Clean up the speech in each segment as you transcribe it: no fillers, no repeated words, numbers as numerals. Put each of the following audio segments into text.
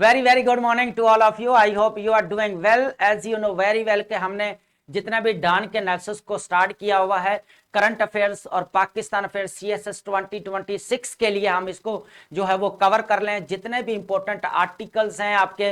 Very very good morning to all of you. I hope you are doing well. As you know very well कि हमने जितना भी डान के analysis को start किया हुआ है करंट अफेयर्स और पाकिस्तान अफेयर्स सीएसएस 2026 के लिए हम इसको जो है वो कवर कर लें। जितने भी इंपॉर्टेंट आर्टिकल्स हैं, आपके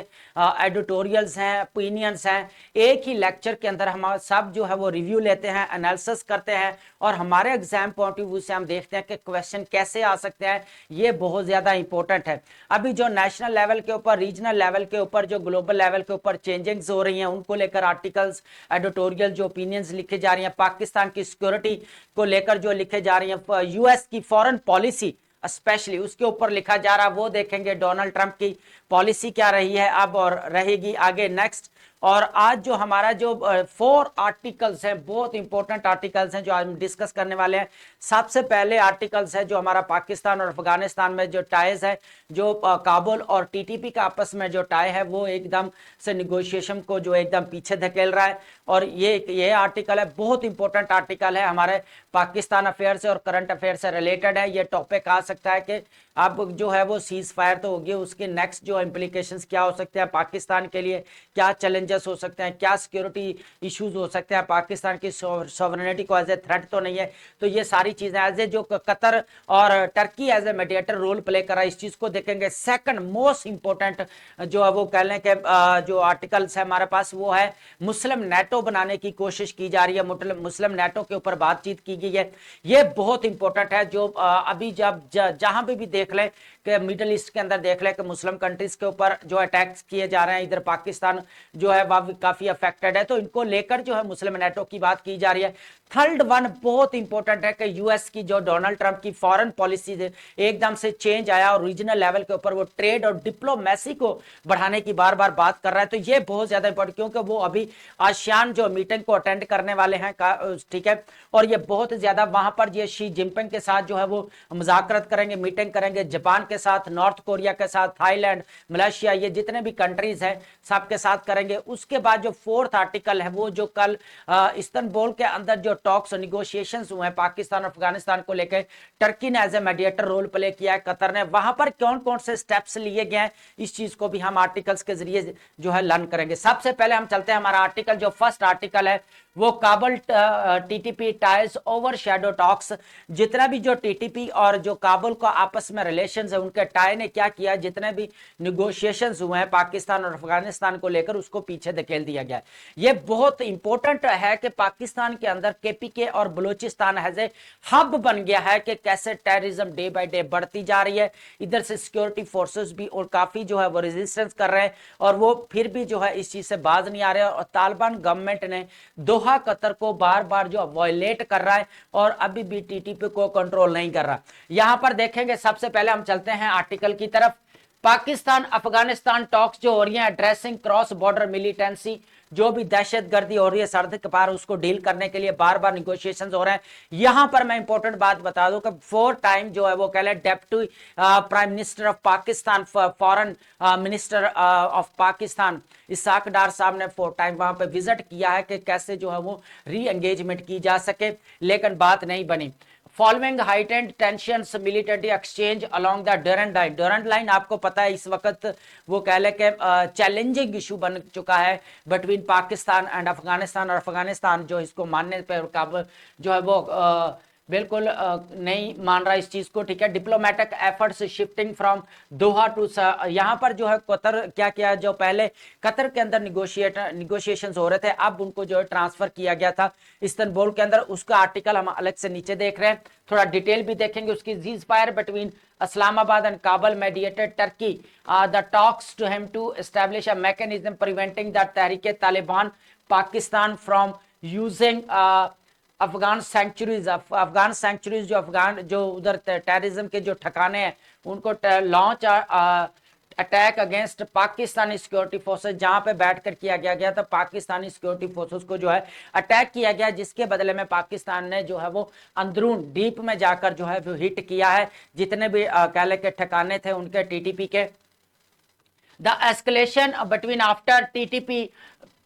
एडिटोरियल्स हैं, ओपिनियंस हैं, एक ही लेक्चर के अंदर हम सब जो है वो रिव्यू लेते हैं, एनालिसिस करते हैं और हमारे एग्जाम पॉइंट ऑफ व्यू से हम देखते हैं कि क्वेश्चन कैसे आ सकते हैं। ये बहुत ज्यादा इंपॉर्टेंट है। अभी जो नेशनल लेवल के ऊपर, रीजनल लेवल के ऊपर, जो ग्लोबल लेवल के ऊपर चेंजिंग्स हो रही हैं उनको लेकर आर्टिकल्स, एडिटोरियल जो ओपिनियंस लिखे जा रही हैं, पाकिस्तान की सिक्योरिटी को लेकर जो लिखे जा रही हैं, यूएस की फॉरेन पॉलिसी स्पेशली उसके ऊपर लिखा जा रहा है, वो देखेंगे। डोनाल्ड ट्रंप की पॉलिसी क्या रही है अब और रहेगी आगे नेक्स्ट। और आज जो हमारा जो 4 आर्टिकल्स हैं, बहुत इंपॉर्टेंट आर्टिकल्स हैं जो आज हम डिस्कस करने वाले हैं। सबसे पहले आर्टिकल्स है जो हमारा पाकिस्तान और अफगानिस्तान में जो टाइज है, जो काबुल और टीटीपी का आपस में जो टाई है वो एकदम से निगोशिएशन को जो एकदम पीछे धकेल रहा है। और ये आर्टिकल है, बहुत इंपॉर्टेंट आर्टिकल है, हमारे पाकिस्तान अफेयर से और करंट अफेयर से रिलेटेड है। ये टॉपिक आ सकता है कि अब जो है वो सीज फायर तो होगी, उसके नेक्स्ट जो इम्प्लीकेशंस क्या हो सकते हैं पाकिस्तान के लिए, क्या चैलेंजेस हो सकते हैं, क्या सिक्योरिटी इश्यूज हो सकते हैं, पाकिस्तान की सॉवरेनिटी को एज ए थ्रेट तो नहीं है। तो ये सारी चीजें एज ए जो कतर और Turkey as a mediator role play कर रहा है, इस चीज को देखेंगे। सेकंड मोस्ट इंपॉर्टेंट जो है वो कह लें कि जो आर्टिकल्स है हमारे पास वो है मुस्लिम नेटो बनाने की कोशिश की जा रही है, मुस्लिम नेटो के ऊपर बातचीत की गई है। ये बहुत इंपॉर्टेंट है। जो अभी जब जहां पे भी देख लें कि मिडिल ईस्ट के अंदर देख लें कि मुस्लिम कंट्रीज के ऊपर जो अटैक्स किए जा रहे हैं, इधर पाकिस्तान जो है वह काफी अफेक्टेड है, तो इनको लेकर जो है मुस्लिम नेटो की बात की जा रही है। थर्ड वन बहुत इंपॉर्टेंट है कि यूएस की जो डोनाल्ड ट्रंप की फॉरेन पॉलिसी एकदम से चेंज आया और रीजनल लेवल के ऊपर वो ट्रेड और डिप्लोमेसी को बढ़ाने की बार बार बात कर रहा है। तो ये बहुत ज्यादा इंपॉर्टेंट, क्योंकि वो अभी आसियान जो मीटिंग को अटेंड करने वाले हैं, ठीक है, और ये बहुत ज्यादा वहां पर ये शी जिनपिंग के साथ जो है वो मुज़ाकरत करेंगे, मीटिंग करेंगे, जापान के साथ, नॉर्थ कोरिया के साथ, थाईलैंड, मलेशिया, ये जितने भी कंट्रीज हैं सबके साथ करेंगे। उसके बाद जो फोर्थ आर्टिकल है वो जो कल इस्तांबुल के अंदर जो टॉक्स निगोशिएशंस हुए हैं पाकिस्तान और अफगानिस्तान को लेकर, टर्की ने as a mediator role play किया है, कतर ने, वहां पर कौन कौन से स्टेप्स लिए गए हैं, इस चीज को भी हम आर्टिकल्स के जरिए जो है लर्न करेंगे। सबसे पहले हम चलते हैं, हमारा आर्टिकल जो फर्स्ट आर्टिकल है वो Kabul TTP ties over shadow talks. जितना भी जो टीटीपी और जो काबुल का आपस में रिलेशंस है, उनके टाई ने क्या किया, जितने भी निगोशिएशंस हुए हैं पाकिस्तान और अफगानिस्तान को लेकर, उसको पीछे धकेल दिया गया। ये बहुत इंपॉर्टेंट है कि पाकिस्तान के अंदर केपीके और बलूचिस्तान एज ए हब बन गया है कि कैसे टेररिज्म डे बाय डे बढ़ती जा रही है। इधर से सिक्योरिटी फोर्सेस भी और काफी जो है वो रेजिस्टेंस कर रहे हैं और वो फिर भी जो है इस चीज से बाज नहीं आ रहे। और तालिबान गवर्नमेंट ने दोहा कतर को बार बार जो वायलेट कर रहा है और अभी भी टीटीपी को कंट्रोल नहीं कर रहा। यहां पर देखेंगे, सबसे पहले हम चलते हैं आर्टिकल की तरफ। पाकिस्तान अफगानिस्तान टॉक्स जो हो रही है एड्रेसिंग क्रॉस बॉर्डर मिलिटेंसी, जो भी दहशतगर्दी हो रही है सरहद के पार, उसको डील करने के लिए बार बार निगोशिएशंस हो रहे हैं। यहां पर मैं इंपॉर्टेंट बात बता दूं कि 4 टाइम जो है वो कह लें deputy prime minister of Pakistan, foreign minister of Pakistan Ishaq Dar साहब ने 4 टाइम वहां पे विजिट किया है कि कैसे जो है वो री एंगेजमेंट की जा सके, लेकिन बात नहीं बनी। Following heightened tensions military exchange along the Durand line आपको पता है इस वक्त वो कह ले के चैलेंजिंग इशू बन चुका है बिटवीन पाकिस्तान एंड अफगानिस्तान। और अफगानिस्तान जो इसको मानने पर जो है वो बिल्कुल नहीं मान रहा इस चीज को, ठीक है। Diplomatic efforts shifting from Doha to, यहां पर जो है कतर क्या किया, जो पहले कतर के अंदर निगोशिएशंस हो रहे थे अब उनको जो है ट्रांसफर किया गया था इस्तांबुल के अंदर। उसका आर्टिकल हम अलग से नीचे देख रहे हैं, थोड़ा डिटेल भी देखेंगे उसकी। Cease fire between Islamabad and Kabul mediated Turkey the talks to him to establish a mechanism preventing the Tehrik-e-Taliban Pakistan from using Afghan sanctuaries जो अफगान जो उधर टेररिज्म के जो ठिकाने हैं उनको launch attack against Pakistani security forces, जहां पे बैठकर किया गया था पाकिस्तानी सिक्योरिटी फोर्सेस को जो है अटैक किया गया, जिसके बदले में पाकिस्तान ने जो है वो अंदरून डीप में जाकर जो है वो हिट किया है जितने भी कहले के ठिकाने थे उनके टीटीपी के। The escalation between after TTP,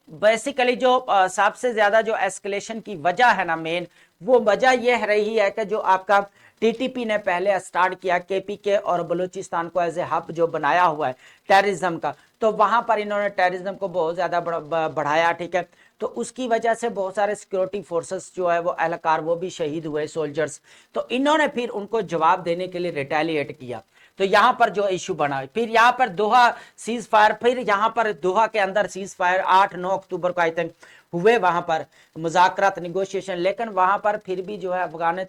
basically जो सबसे ज्यादा जो एस्केलेशन की वजह है ना मेन, वो वजह यह रही है कि जो आपका टीटीपी ने पहले स्टार्ट किया केपीके और बलूचिस्तान को एज ए हब जो बनाया हुआ है टेररिज्म का, तो वहां पर इन्होंने टेररिज्म को बहुत ज्यादा बढ़ाया, ठीक है। तो उसकी वजह से बहुत सारे सिक्योरिटी फोर्सेस जो है वो एहलकार वो भी शहीद हुए, सोल्जर्स। तो इन्होंने फिर उनको जवाब देने के लिए रिटेलिएट किया। तो यहाँ पर जो इशू बना, फिर यहाँ पर दोहा सीज फायर, फिर यहाँ पर दोहा के अंदर सीज फायर 8-9 अक्टूबर को आई थिंक हुए वहां पर मुज़ाकरात निगोशिएशन, लेकिन वहां पर फिर भी जो है अफगान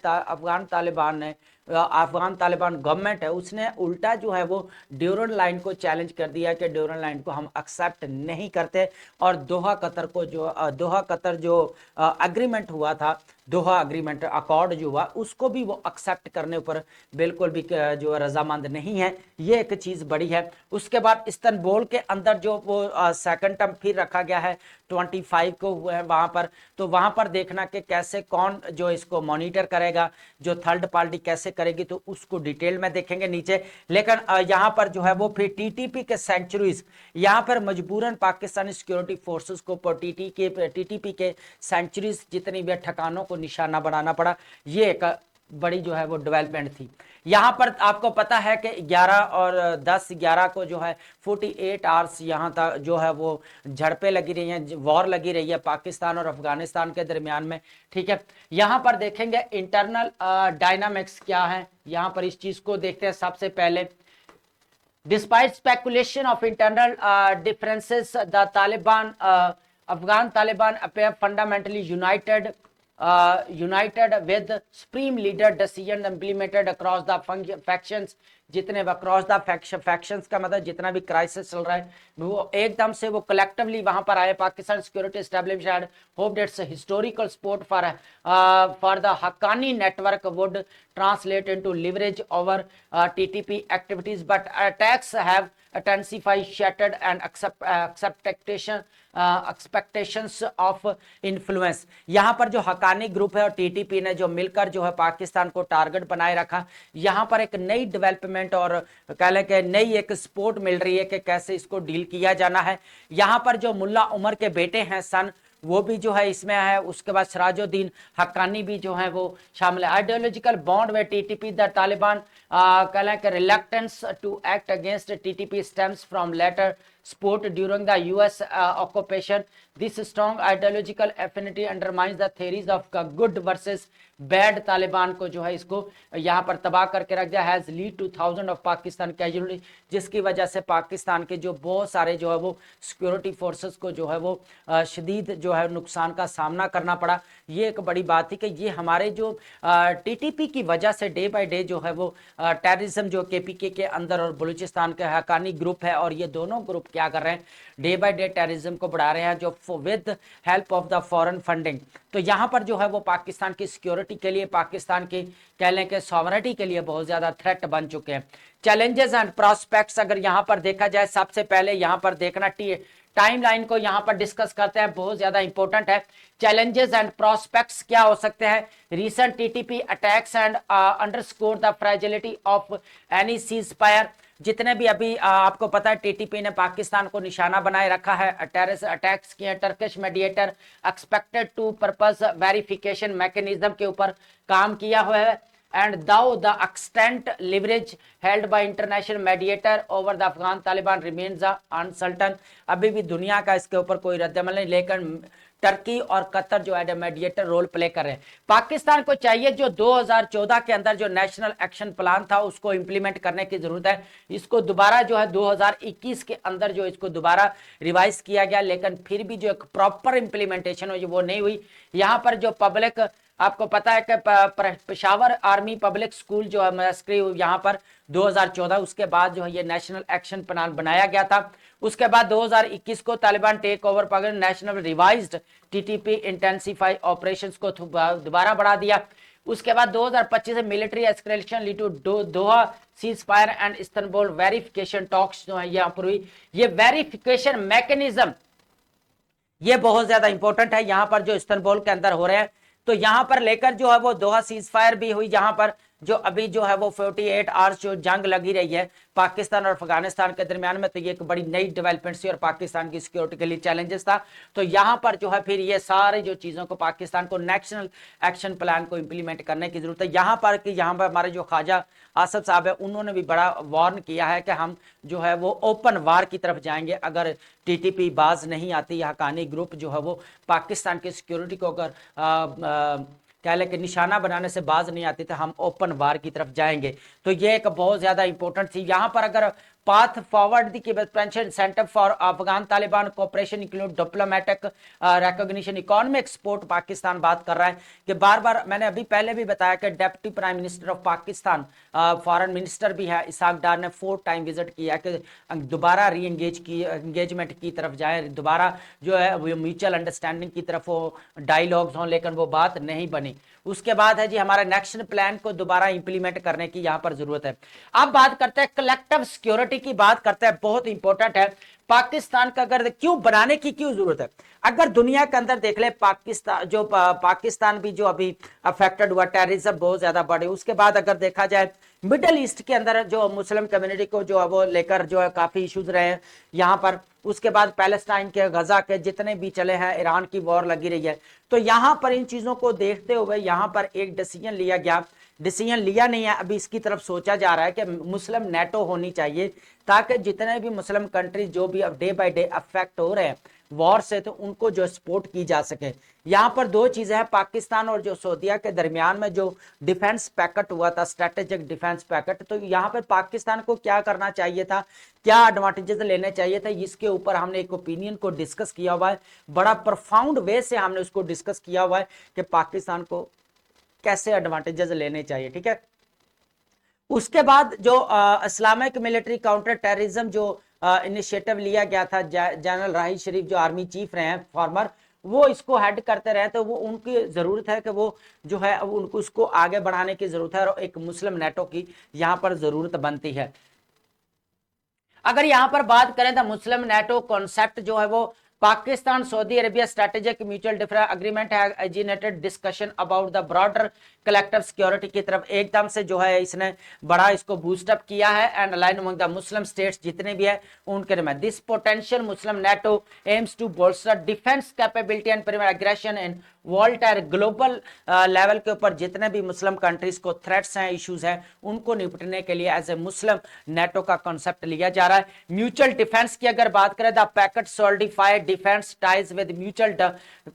तालिबान गवर्नमेंट है उसने उल्टा जो है वो ड्यूरन लाइन को चैलेंज कर दिया कि ड्यूरन लाइन को हम एक्सेप्ट नहीं करते, और दोहा कतर जो एग्रीमेंट हुआ था, दोहा एग्रीमेंट अकॉर्ड जो हुआ उसको भी वो एक्सेप्ट करने पर बिल्कुल भी जो रजामंद नहीं है। ये एक चीज बड़ी है। उसके बाद इस्तांबुल के अंदर जो वो सेकंड टर्म फिर रखा गया है 25 को हुए हैं वहां पर, तो वहां पर देखना कि कैसे कौन जो इसको मॉनिटर करेगा, जो थर्ड पार्टी कैसे करेगी, तो उसको डिटेल में देखेंगे नीचे। लेकिन यहाँ पर जो है वो फिर टीटीपी के सेंचुरीज, यहाँ पर मजबूरन पाकिस्तानी सिक्योरिटी फोर्सेस को टीटीपी के सेंचुरीज जितनी भी ठिकानों को निशाना बनाना पड़ा। ये एक बड़ी जो है वो डेवलपमेंट थी। यहाँ पर आपको पता है कि 11 और 10-11 को जो है 48 आवर्स यहाँ तक जो है वो झड़पें लगी रही हैं, वॉर लगी रही है पाकिस्तान और अफगानिस्तान के दरमियान में, ठीक है। यहाँ पर देखेंगे इंटरनल डायनामिक्स क्या है, यहाँ पर इस चीज को देखते हैं। सबसे पहले despite speculation of internal differences the Taliban Afghan Taliban appear fundamentally united with supreme leader decision implemented across the factions। जितने अक्रॉस द फैक्शंस का मतलब जितना भी क्राइसिस चल रहा है वो एकदम से वो कलेक्टिवली वहां पर आए। Pakistan security establishment hoped it's historical support for the Haqqani network would translate into leverage over TTP activities, but attacks have intensified, shattered and expectations of influence। यहाँ पर जो हकानी ग्रुप है और टीटीपी ने जो मिलकर जो है पाकिस्तान को टारगेट बनाए रखा, यहाँ पर एक नई डेवलपमेंट और कह लें कि नई एक सपोर्ट मिल रही है कि कैसे इसको डील किया जाना है। यहाँ पर जो मुल्ला उमर के बेटे हैं सन, वो भी जो है इसमें है। उसके बाद सिराजुद्दीन हक्कानी भी जो है वो शामिल है। आइडियोलॉजिकल बॉन्ड में TTP the Taliban reluctance to act against TTP stems from later support during the US occupation। This strong ideological affinity undermines the theories of good versus bad। Taliban को जो है इसको यहाँ पर तबाह करके रख दिया। Has lead to 1000 of Pakistan casualty, जिसकी वजह से पाकिस्तान के जो बहुत सारे जो है वो सिक्योरिटी फोर्सेस को जो है वो शदीद जो है नुकसान का सामना करना पड़ा। ये एक बड़ी बात थी कि ये हमारे जो टीटीपी की वजह से डे बाय डे जो है वो टेररिज्म जो केपीके के अंदर और बलूचिस्तान के हकानी ग्रुप है, और ये दोनों ग्रुप क्या कर रहे हैं, डे बाय डे टेररिज्म को बढ़ा रहे हैं, जो with help of the foreign funding. तो यहाँ पर जो है वो पाकिस्तान की सिक्योरिटी के लिए, पाकिस्तान की कह लें कि सॉवरेनिटी के लिए बहुत ज्यादा थ्रेट बन चुके हैं। चैलेंजेस एंड प्रोस्पेक्ट्स अगर यहाँ पर देखा जाए, सबसे पहले यहाँ पर देखना टाइमलाइन को यहाँ पर डिस्कस करते हैं, बहुत ज्यादा इंपॉर्टेंट है। चैलेंजेस एंड प्रोस्पेक्ट्स क्या हो सकते हैं, recent TTP attacks and underscore the fragility of any cease fire. जितने भी अभी आपको पता है टीटीपी ने पाकिस्तान को निशाना बनाए रखा है, टेररिस्ट अटैक्स किए। Turkish mediator expected to purpose verification mechanism के ऊपर काम किया हुआ है। and though the extent leverage held by international mediator over the Afghan Taliban remains uncertain। अभी भी दुनिया का इसके ऊपर कोई रद्दअमल नहीं, लेकिन टर्की और कतर जो है मेडिएटर रोल प्ले कर रहे हैं। पाकिस्तान को चाहिए जो 2014 के अंदर जो नेशनल एक्शन प्लान था उसको इंप्लीमेंट करने की जरूरत है। इसको दोबारा जो है 2021 के अंदर जो इसको दोबारा रिवाइज किया गया, लेकिन फिर भी जो एक प्रॉपर इंप्लीमेंटेशन हुई वो नहीं हुई। यहाँ पर जो पब्लिक आपको पता है कि पेशावर आर्मी पब्लिक स्कूल जो है मस्करी यहाँ पर 2014, उसके बाद जो है ये नेशनल एक्शन प्लान बनाया गया था। उसके बाद 2021 को Taliban take over Pakistan, national revised TTP intensify operations को दोबारा बढ़ा दिया। उसके बाद 2025 से military escalation lead to Doha ceasefire and Istanbul verification talks जो है यहाँ पर हुई। ये वेरिफिकेशन मैकेनिज्म ये बहुत ज्यादा इंपॉर्टेंट है यहाँ पर जो इस्तांबुल के अंदर हो रहे हैं। तो यहाँ पर लेकर जो है वो दोहा सीज फायर भी हुई, जहां पर जो अभी जो है वो 48 आवर्स जो जंग लगी रही है पाकिस्तान और अफगानिस्तान के दरमियान में, तो ये एक बड़ी नई डेवलपमेंट थी और पाकिस्तान की सिक्योरिटी के लिए चैलेंजेस था। तो यहाँ पर जो है फिर ये सारी जो चीज़ों को पाकिस्तान को नेशनल एक्शन प्लान को इंप्लीमेंट करने की जरूरत है। यहाँ पर हमारे जो ख्वाजा आसफ साहब है उन्होंने भी बड़ा वार्न किया है कि हम जो है वो ओपन वार की तरफ जाएंगे अगर टीटीपी बाज नहीं आती, हक्कानी ग्रुप जो है वो पाकिस्तान की सिक्योरिटी को अगर कह लें कि निशाना बनाने से बाज नहीं आती तो हम ओपन वार की तरफ जाएंगे। तो ये एक बहुत ज्यादा इंपॉर्टेंट थी। यहाँ पर अगर पाथ फॉरवर्ड की presentation centre for Afghan Taliban cooperation include diplomatic recognition economic support Pakistan बात कर रहा है कि बार बार मैंने अभी पहले भी बताया कि deputy prime minister of Pakistan foreign minister भी है इसहाक डार ने 4 टाइम विजिट किया कि दोबारा री एंगेजमेंट की तरफ जाए, दोबारा जो है वो म्यूचुअल अंडरस्टैंडिंग की तरफ वो डायलॉग्स हों, लेकिन वो बात नहीं बनी। उसके बाद है जी हमारा नेशनल प्लान को दोबारा इंप्लीमेंट करने की यहां पर जरूरत है। अब बात करते हैं कलेक्टिव सिक्योरिटी की, बात करते हैं, बहुत इंपॉर्टेंट है। पाकिस्तान का अगर क्यों बनाने की क्यों जरूरत है, अगर दुनिया के अंदर देख ले पाकिस्तान भी जो अभी अफेक्टेड हुआ, टेररिज्म बहुत ज्यादा बढ़े, उसके बाद अगर देखा जाए मिडल ईस्ट के अंदर जो मुस्लिम कम्युनिटी को जो है वो लेकर जो है काफी इश्यूज रहे हैं यहाँ पर, उसके बाद पैलेस्टाइन के, गजा के जितने भी चले हैं, ईरान की वॉर लगी रही है, तो यहाँ पर इन चीजों को देखते हुए यहाँ पर एक डिसीजन लिया गया, डिसीजन लिया नहीं है अभी, इसकी तरफ सोचा जा रहा है कि मुस्लिम नेटो होनी चाहिए ताकि जितने भी मुस्लिम कंट्री जो भी अब डे बाय डे अफेक्ट हो रहे हैं वॉर से, तो उनको जो सपोर्ट की जा सके। यहाँ पर 2 चीजें हैं, पाकिस्तान और जो सऊदीया के दरमियान में जो डिफेंस पैकेट हुआ था, स्ट्रेटेजिक डिफेंस पैकेट, तो यहाँ पर पाकिस्तान को क्या करना चाहिए था, क्या एडवांटेजेस लेने चाहिए था, इसके ऊपर हमने एक ओपिनियन को डिस्कस किया हुआ है, बड़ा प्रोफाउंड वे से हमने उसको डिस्कस किया हुआ है कि पाकिस्तान को कैसे एडवांटेजेस लेने चाहिए। ठीक है, उसके बाद जो इस्लामिक मिलिट्री काउंटर टेररिज्म जो इनिशिएटिव लिया गया था, जनरल राही शरीफ जो आर्मी चीफ रहे हैं फॉर्मर, वो इसको हेड करते रहे, तो वो उनकी जरूरत है कि वो जो है उनको उसको आगे बढ़ाने की जरूरत है और एक मुस्लिम नेटो की यहाँ पर जरूरत बनती है। अगर यहाँ पर बात करें तो मुस्लिम नेटो कॉन्सेप्ट जो है वो Pakistan Saudi Arabia strategic mutual difference agreement है ignited discussion about the broader collective security की तरफ एकदम से जो है इसने बड़ा इसको बूस्टअप किया है and align among the Muslim states जितने भी है उनके में this potential Muslim NATO aims to bolster defence capability and prevent aggression in world और ग्लोबल लेवल के ऊपर जितने भी मुस्लिम कंट्रीज को थ्रेट्स हैं, इश्यूज हैं, उनको निपटने के लिए एज ए मुस्लिम नेटो का कॉन्सेप्ट लिया जा रहा है। म्यूचुअल डिफेंस की अगर बात करें, the pact solidified defence ties with mutual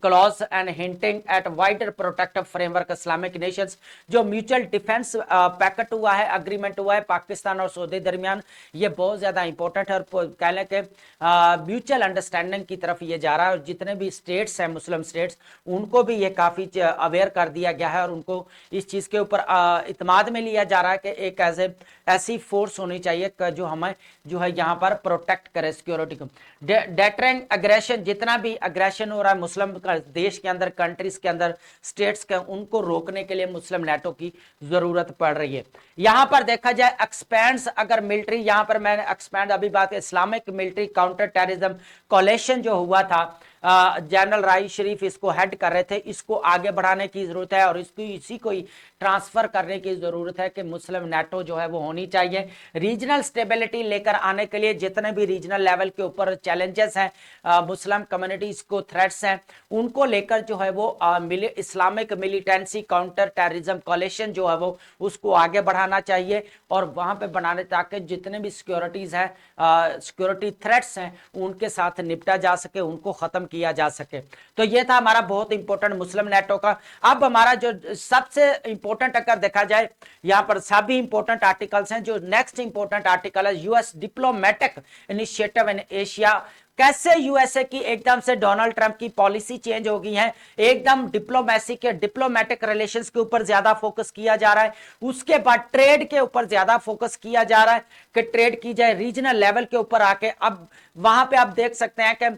clause and hinting at wider protective framework Islamic nations. जो म्यूचुअल डिफेंस पैकेट हुआ है, अग्रीमेंट हुआ है पाकिस्तान और सऊदी दरमियान, ये बहुत ज्यादा इंपॉर्टेंट है और कह लें कि म्यूचुअल अंडरस्टैंडिंग की तरफ ये जा रहा है और जितने भी स्टेट्स हैं मुस्लिम स्टेट्स उनको भी ये काफी अवेयर कर दिया गया है और उनको इस चीज के ऊपर इत्माद में लिया जा रहा है कि एक ऐसी फोर्स होनी चाहिए जो हमें जो है यहाँ पर प्रोटेक्ट करे सिक्योरिटी को। डेटरिंग अग्रेशन, जितना भी अग्रेशन हो रहा है मुस्लिम देश के अंदर, कंट्रीज के अंदर, स्टेट्स के, उनको रोकने के लिए मुस्लिम नेटो की जरूरत पड़ रही है। यहाँ पर देखा जाए एक्सपैंड्स अगर मिलिट्री, यहाँ पर मैंने एक्सपैंड अभी बात Islamic military counter terrorism coalition जो हुआ था, जनरल राही शरीफ इसको हेड कर रहे थे, इसको आगे बढ़ाने की जरूरत है और इसको इसी को ही ट्रांसफर करने की जरूरत है कि मुस्लिम नेटो जो है वो होनी चाहिए। रीजनल स्टेबिलिटी लेकर आने के लिए जितने भी रीजनल लेवल के ऊपर चैलेंजेस हैं, मुस्लिम कम्युनिटीज को थ्रेट्स हैं, उनको लेकर जो है वो Islamic militancy counter terrorism coalition जो है वो उसको आगे बढ़ाना चाहिए और वहां पे बनाने ताकि जितने भी सिक्योरिटीज हैं, सिक्योरिटी थ्रेट्स हैं, उनके साथ निपटा जा सके, उनको खत्म किया जा सके। तो ये था हमारा बहुत इंपॉर्टेंट मुस्लिम नेटो का। अब हमारा जो सबसे इंपॉर्टेंट अगर देखा जाए, यहां पर सभी इंपॉर्टेंट आर्टिकल्स हैं, जो नेक्स्ट इंपॉर्टेंट आर्टिकल है US diplomatic initiative in Asia. कैसे यूएसए की एकदम से डोनाल्ड ट्रंप की पॉलिसी चेंज हो गई है, एकदम डिप्लोमेसी के डिप्लोमेटिक रिलेशंस के ऊपर ज्यादा फोकस किया जा रहा है, उसके बाद ट्रेड के ऊपर ज्यादा फोकस किया जा रहा है कि ट्रेड की जाए रीजनल लेवल के ऊपर आके। अब वहां पे आप देख सकते हैं कि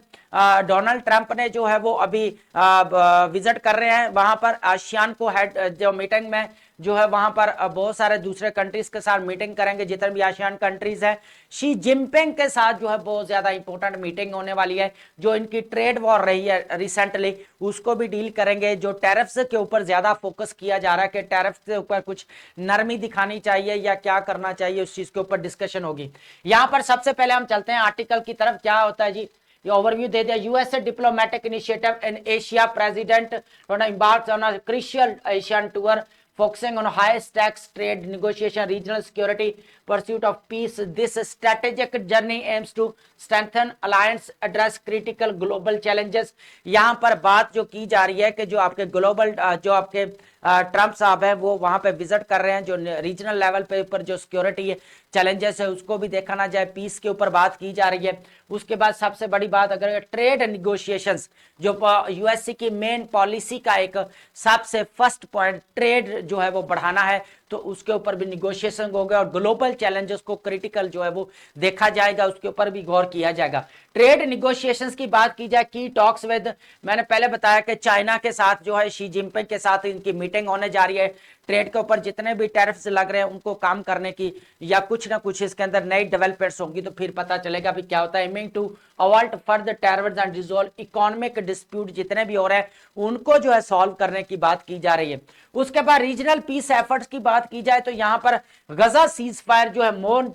डोनाल्ड ट्रंप ने जो है वो अभी विजिट कर रहे हैं वहां पर आसियान को हेड जो मीटिंग में जो है वहां पर बहुत सारे दूसरे कंट्रीज के साथ मीटिंग करेंगे, जितने भी आसियान कंट्रीज हैं। शी जिनपिंग के साथ जो है बहुत ज्यादा इंपॉर्टेंट मीटिंग मीटिंग होने वाली है, जो इनकी ट्रेड वॉर रही है रिसेंटली उसको भी डील करेंगे। जो टैरिफ्स के ऊपर ज्यादा फोकस किया जा रहा है कि टैरिफ के ऊपर कुछ नरमी दिखानी चाहिए या क्या करना चाहिए, उस चीज के ऊपर डिस्कशन होगी। यहां पर सबसे पहले हम चलते हैं आर्टिकल की तरफ। क्या होता है जी, ये ओवरव्यू दे दिया। USA diplomatic initiative in Asia, president embarks on a crucial Asian tour focusing on high stakes trade negotiation, regional security, pursuit of peace. This strategic journey aims to strengthen alliance, address critical global challenges। यहां पर बात जो की जा रही है कि जो आपके ग्लोबल जो आपके ट्रम्प साहब है वो वहां पे विजिट कर रहे हैं, जो रीजनल लेवल पे ऊपर जो सिक्योरिटी चैलेंजेस है उसको भी देखा ना जाए, पीस के ऊपर बात की जा रही है। उसके बाद सबसे बड़ी बात अगर ट्रेड निगोशिएशंस, जो यूएससी की मेन पॉलिसी का एक सबसे फर्स्ट पॉइंट ट्रेड जो है वो बढ़ाना है, तो उसके ऊपर भी निगोशिएशन होगा और ग्लोबल चैलेंजेस को क्रिटिकल जो है वो देखा जाएगा, उसके ऊपर भी गौर किया जाएगा। ट्रेड निगोशिएशंस की बात की जाए, की टॉक्स विद, मैंने पहले बताया कि चाइना के साथ जो है शी जिनपिंग के साथ इनकी मीटिंग होने जा रही है। ट्रेड के ऊपर जितने भी टैरिफ्स लग रहे हैं उनको काम करने की या कुछ ना कुछ इसके अंदर नई डेवलपमेंट्स होंगी तो फिर पता चलेगा भी क्या होता है। Aiming to avoid further tariffs and resolve economic dispute जितने भी हो रहे हैं उनको जो है सॉल्व करने की बात की जा रही है। उसके बाद रीजनल पीस एफर्ट्स की बात की जाए तो यहां पर गजा सीज फायर जो है मोर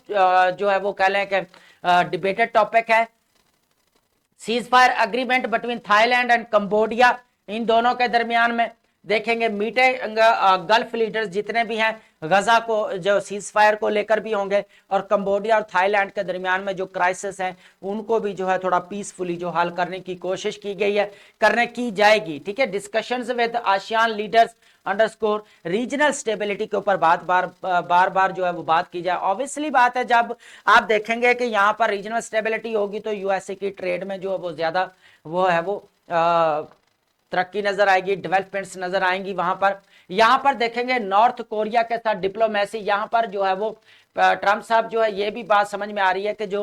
जो है वो कह लें कि डिबेटेड टॉपिक है। Cease fire agreement between Thailand and Cambodia, इन दोनों के दरमियान में देखेंगे मीटिंग गल्फ लीडर्स जितने भी हैं गजा को जो सीज फायर को लेकर भी होंगे और कंबोडिया और थाईलैंड के दरमियान में जो क्राइसिस है उनको भी जो है थोड़ा पीसफुली जो हल करने की कोशिश की गई है, करने की जाएगी। ठीक है, discussions with ASEAN leaders underscore regional stability के ऊपर बार बार जो है वो बात की जाए। ऑब्वियसली बात है, जब आप देखेंगे कि यहाँ पर रीजनल स्टेबिलिटी होगी तो यूएसए की ट्रेड में जो है वो ज्यादा वो है वो तरक्की नजर आएगी, डेवलपमेंट्स नजर आएंगी वहां पर। यहां पर देखेंगे नॉर्थ कोरिया के साथ डिप्लोमेसी, यहां पर जो है वो ट्रम्प साहब जो है ये भी बात समझ में आ रही है कि जो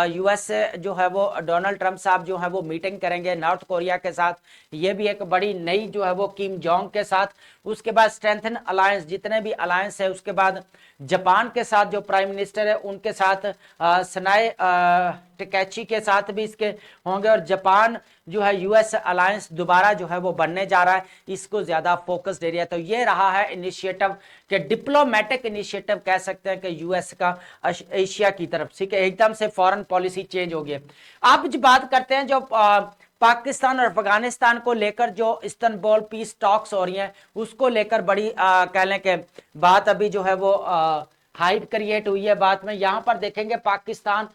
यूएस जो है वो डोनाल्ड ट्रम्प साहब जो है वो मीटिंग करेंगे नॉर्थ कोरिया के साथ, ये भी एक बड़ी नई जो है वो किम जोंग के साथ। उसके बाद स्ट्रेंथन अलायंस, जितने भी अलायंस है, उसके बाद जापान के साथ जो प्राइम मिनिस्टर है उनके साथ सनाए टिकैची के साथ भी इसके होंगे और जापान जो है यूएस अलायंस दोबारा जो है वो बनने जा रहा है, इसको ज्यादा फोकस्ड एरिया। तो ये रहा है इनिशिएटिव के डिप्लोमेटिक इनिशिएटिव कह सकते हैं कि यूएस का एशिया की तरफ। ठीक है, एकदम से फॉरेन पॉलिसी चेंज हो गई। अब जो बात करते हैं जो पाकिस्तान और अफगानिस्तान को लेकर जो इस्तांबुल पीस टॉक्स हो रही हैं उसको लेकर बड़ी कह लें कि बात अभी जो है वो हाइप क्रिएट हुई है बात में। यहां पर देखेंगे पाकिस्तान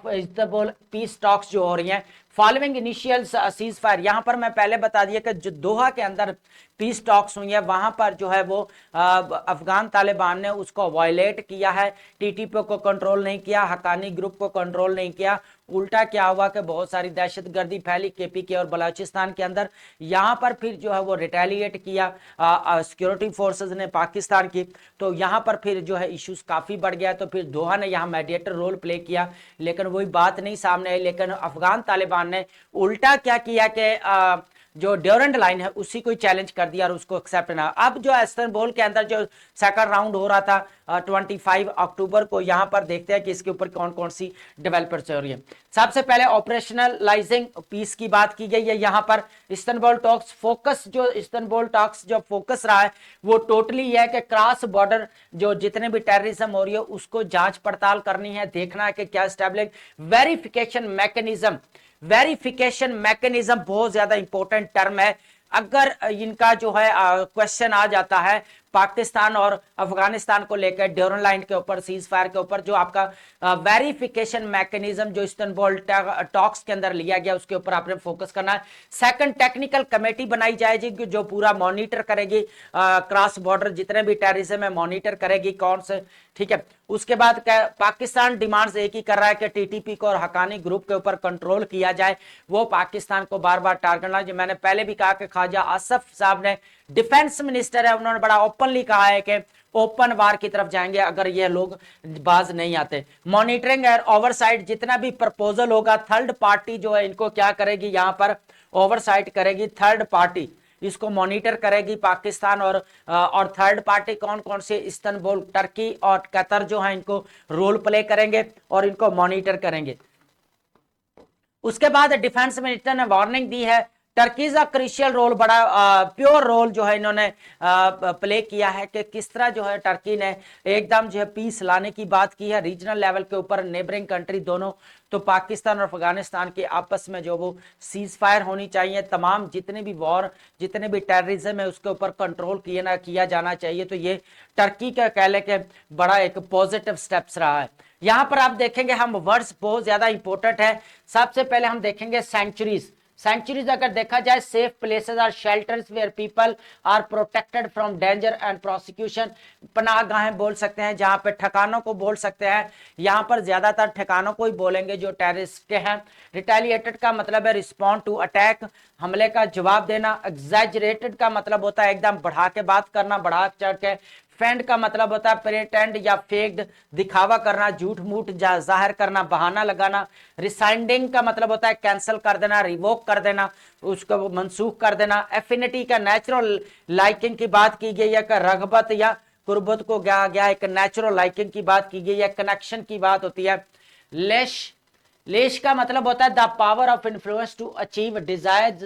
इस्तांबुल पीस टॉक्स जो हो रही हैं फॉलोइंग इनिशियल सीज फायर। यहां पर मैं पहले बता दिया कि जो दोहा के अंदर पीस टॉक्स हुई है वहां पर जो है वो अफगान तालिबान ने उसको वायलेट किया है, टीटीपी को कंट्रोल नहीं किया, हकानी ग्रुप को कंट्रोल नहीं किया। उल्टा क्या हुआ कि बहुत सारी दहशतगर्दी फैली केपीके और बलोचिस्तान के अंदर। यहां पर फिर जो है वो रिटेलिएट किया सिक्योरिटी फोर्सेस ने पाकिस्तान की, तो यहां पर फिर जो है इश्यूज काफी बढ़ गया। तो फिर दोहा ने यहां मेडिएटर रोल प्ले किया, लेकिन वही बात नहीं सामने आई। लेकिन अफगान तालिबान ने उल्टा क्या किया कि जो ड्यूरेंट लाइन है उसी को चैलेंज कर दिया और उसको एक्सेप्ट ना। अब जो इस्तांबुल के अंदर जो सेकंड राउंड हो रहा था 25 अक्टूबर को, यहां पर देखते हैं कि इसके ऊपर कौन कौन सी डेवलपमेंट्स हो रही है। सबसे पहले ऑपरेशनलाइजिंग पीस की बात की गई है। यहां पर इस्तांबुल टॉक्स फोकस, जो इस्तांबुल टॉक्स जो फोकस रहा है वो टोटली है कि क्रॉस बॉर्डर जो जितने भी टेररिज्म हो रही है उसको जांच पड़ताल करनी है, देखना है कि क्या establish verification mechanism. Verification mechanism बहुत ज्यादा इंपॉर्टेंट टर्म है। अगर इनका जो है क्वेश्चन आ जाता है पाकिस्तान और अफगानिस्तान को लेकर ड्यूरेंट लाइन के ऊपर सीज फायर के ऊपर, जो आपका वेरिफिकेशन मैकेनिज्म जो इस्तांबुल टॉक्स के अंदर लिया गया उसके ऊपर आपने फोकस करना है। सेकंड, टेक्निकल कमेटी बनाई जाएगी जो पूरा मॉनिटर करेगी क्रॉस बॉर्डर जितने भी टेररिज्म है, मॉनिटर करेगी कौन से। ठीक है, उसके बाद पाकिस्तान डिमांड्स एक ही कर रहा है कि टीटीपी को और हकानी ग्रुप के ऊपर कंट्रोल किया जाए। वो पाकिस्तान को बार बार टारगेट, जो मैंने पहले भी कहा कि ख्वाजा आसफ साहब ने, डिफेंस मिनिस्टर है, उन्होंने बड़ा ओपनली कहा है कि ओपन वार की तरफ जाएंगे अगर ये लोग बाज नहीं आते। मॉनिटरिंग और ओवरसाइट जितना भी प्रपोजल होगा, थर्ड पार्टी जो है इनको क्या करेगी, यहां पर ओवरसाइट करेगी, थर्ड पार्टी इसको मॉनिटर करेगी पाकिस्तान। और थर्ड पार्टी कौन कौन से, इस्तांबुल, टर्की और कतर जो है इनको रोल प्ले करेंगे और इनको मॉनिटर करेंगे। उसके बाद डिफेंस मिनिस्टर ने वार्निंग दी है टर्कीज का क्रिशियल रोल, बड़ा प्योर रोल जो है इन्होंने प्ले किया है कि किस तरह जो है टर्की ने एकदम जो है पीस लाने की बात की है रीजनल लेवल के ऊपर, नेबरिंग कंट्री दोनों, तो पाकिस्तान और अफगानिस्तान के आपस में जो वो सीज फायर होनी चाहिए, तमाम जितने भी वॉर, जितने भी टेररिज्म है उसके ऊपर कंट्रोल किया जाना चाहिए। तो ये टर्की का कह ले के बड़ा एक पॉजिटिव स्टेप्स रहा है। यहां पर आप देखेंगे हम वर्ड्स बहुत ज्यादा इंपॉर्टेंट है। सबसे पहले हम देखेंगे सेंचुरीज। सेंचुरीज अगर देखा जाए, safe places or shelters where people are protected from danger and prosecution, पनाहगाहें बोल सकते हैं, जहां पे ठिकानों को बोल सकते हैं, यहां पर ज्यादातर ठिकानों को ही बोलेंगे जो टेररिस्ट के हैं। रिटेलिएटेड का मतलब है रिस्पॉन्ड टू अटैक, हमले का जवाब देना। एग्जैजरेटेड का मतलब होता है एकदम बढ़ा के बात करना, बढ़ा चढ़ के। फेंड का मतलब होता है प्रेटेंड या फेक्ड, दिखावा करना, झूठ मूठ जाहिर करना, बहाना लगाना। रिसाइंडिंग का मतलब होता है कैंसिल कर देना, रिवोक कर देना, उसको मनसूख कर देना। एफिनिटी का नेचुरल लाइकिंग की बात की गई है, का रगबत या कुर्बत को गया एक नेचुरल लाइकिंग की बात की गई है, कनेक्शन की बात होती है। लेश का मतलब होता है the power of influence to achieve desired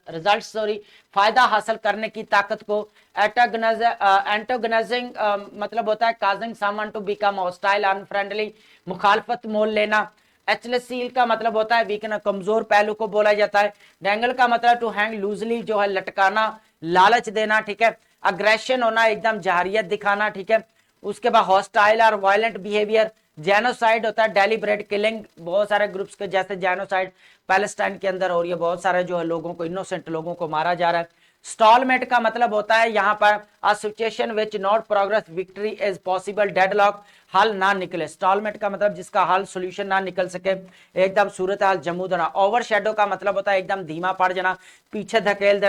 result, फायदा हासिल करने की ताकत को। एंटोगनाइजिंग मतलब होता है causing someone to become hostile unfriendly, मुखालफत मोल लेना। एचलेसील का मतलब होता है वीकनेस, कमजोर पहलू को बोला जाता है। डेंगल का मतलब टू हैंग लूजली, जो है लटकाना, लालच देना, ठीक है। अग्रेशन होना, एकदम जहरियत दिखाना, ठीक है। उसके बाद हॉस्टाइल और वायलेंट बिहेवियर। जेनोसाइड होता है डेलिब्रेट किलिंग, बहुत सारे ग्रुप्स के, जैसे जेनोसाइड पैलेस्टाइन के अंदर हो रही है, बहुत सारे जो है लोगों को, इनोसेंट लोगों को मारा जा रहा है। स्टॉलमेट का मतलब होता है यहाँ पर a situation which not progress victory is possible, deadlock, हल ना निकले। स्टॉलमेट का मतलब जिसका हल सोल्यूशन ना निकल सके, एकदम सूरत हाल जमूद होना। ओवर शेडो का मतलब होता है एकदम धीमा पड़ जाना, पीछे धकेल देना।